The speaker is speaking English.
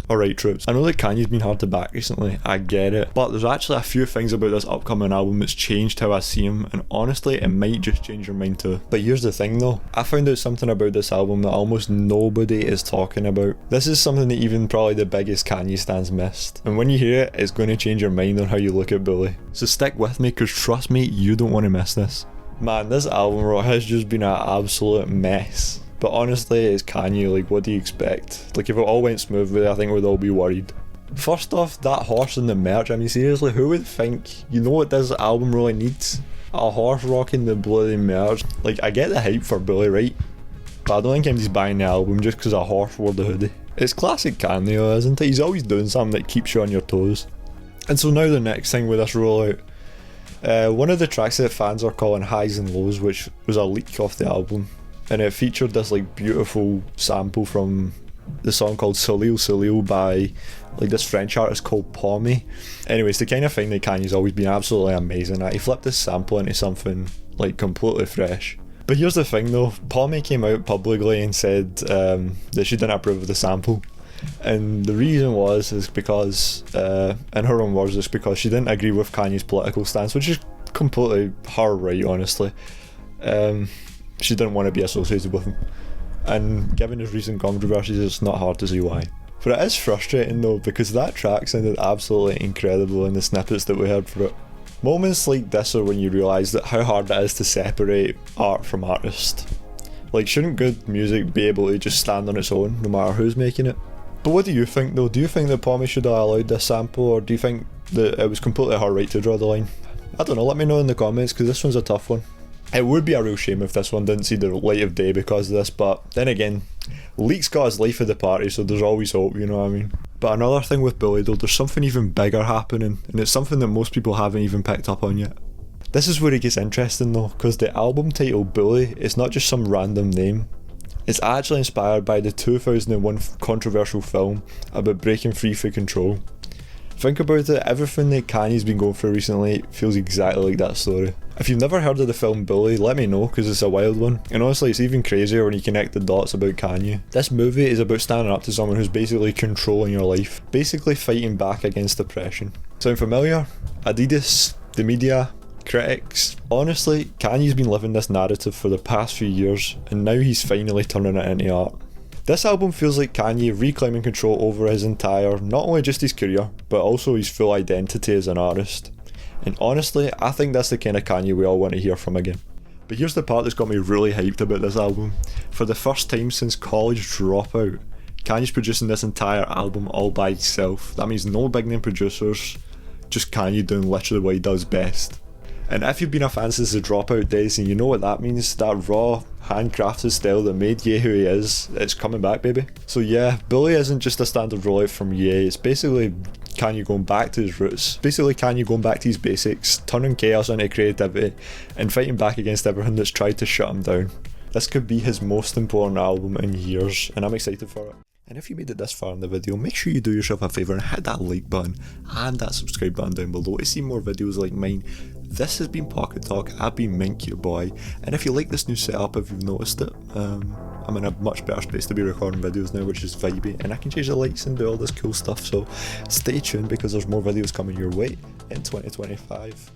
Alright troops, I know that Kanye's been hard to back recently, I get it, but there's actually a few things about this upcoming album that's changed how I see him, and honestly it might just change your mind too. But here's the thing though, I found out something about this album that almost nobody is talking about. This is something that even probably the biggest Kanye stans missed, and when you hear it, it's going to change your mind on how you look at Bully. So stick with me, cause trust me, you don't want to miss this. Man, this album bro has just been an absolute mess. But honestly, it's Kanye, like what do you expect? Like if it all went smoothly, I think we'd all be worried. First off, that horse in the merch, I mean seriously, who would think, you know what this album really needs? A horse rocking the bloody merch. Like I get the hype for Bully, right? But I don't think anybody's buying the album just because a horse wore the hoodie. It's classic Kanye though, isn't it? He's always doing something that keeps you on your toes. And so now the next thing with this rollout. One of the tracks that fans are calling Highs and Lows, which was a leak off the album. And it featured this like beautiful sample from the song called Salil Salil by like this French artist called Pommy. Anyways, the kind of thing that Kanye's always been absolutely amazing at. He flipped this sample into something like completely fresh. But here's the thing though, Pommy came out publicly and said that she didn't approve of the sample. And the reason is because, in her own words, it's because she didn't agree with Kanye's political stance, which is completely her right, honestly. She didn't want to be associated with him, and given his recent controversies, it's not hard to see why. But it is frustrating though, because that track sounded absolutely incredible in the snippets that we heard for it. Moments like this are when you realise that how hard it is to separate art from artist. Like, shouldn't good music be able to just stand on its own, no matter who's making it? But what do you think though? Do you think that Pommy should have allowed this sample, or do you think that it was completely her right to draw the line? I don't know, let me know in the comments, because this one's a tough one. It would be a real shame if this one didn't see the light of day because of this, but then again, leak's got his life of the party, so there's always hope, you know what I mean? But another thing with Bully though, there's something even bigger happening, and it's something that most people haven't even picked up on yet. This is where it gets interesting though, because the album title Bully is not just some random name. It's actually inspired by the 2001 controversial film about breaking free from control. Think about it, everything that Kanye's been going through recently feels exactly like that story. If you've never heard of the film Bully, let me know, because it's a wild one. And honestly, it's even crazier when you connect the dots about Kanye. This movie is about standing up to someone who's basically controlling your life, basically fighting back against oppression. Sound familiar? Adidas, the media, critics. Honestly, Kanye's been living this narrative for the past few years, and now he's finally turning it into art. This album feels like Kanye reclaiming control over his entire, not only just his career, but also his full identity as an artist. And honestly, I think that's the kind of Kanye we all want to hear from again. But here's the part that's got me really hyped about this album. For the first time since College Dropout, Kanye's producing this entire album all by himself. That means no big name producers, just Kanye doing literally what he does best. And if you've been a fan since the Dropout days, and you know what that means, that raw, handcrafted style that made Ye who he is, it's coming back, baby. So yeah, Bully isn't just a standard rollout from Ye, it's basically Kanye going back to his roots. Basically Kanye going back to his basics, turning chaos into creativity, and fighting back against everything that's tried to shut him down. This could be his most important album in years, and I'm excited for it. And if you made it this far in the video, make sure you do yourself a favour and hit that like button and that subscribe button down below to see more videos like mine. This has been Pocket Talk, I've been Mink, your boy, and if you like this new setup, if you've noticed it, I'm in a much better space to be recording videos now, which is vibey, and I can change the lights and do all this cool stuff, so stay tuned because there's more videos coming your way in 2025.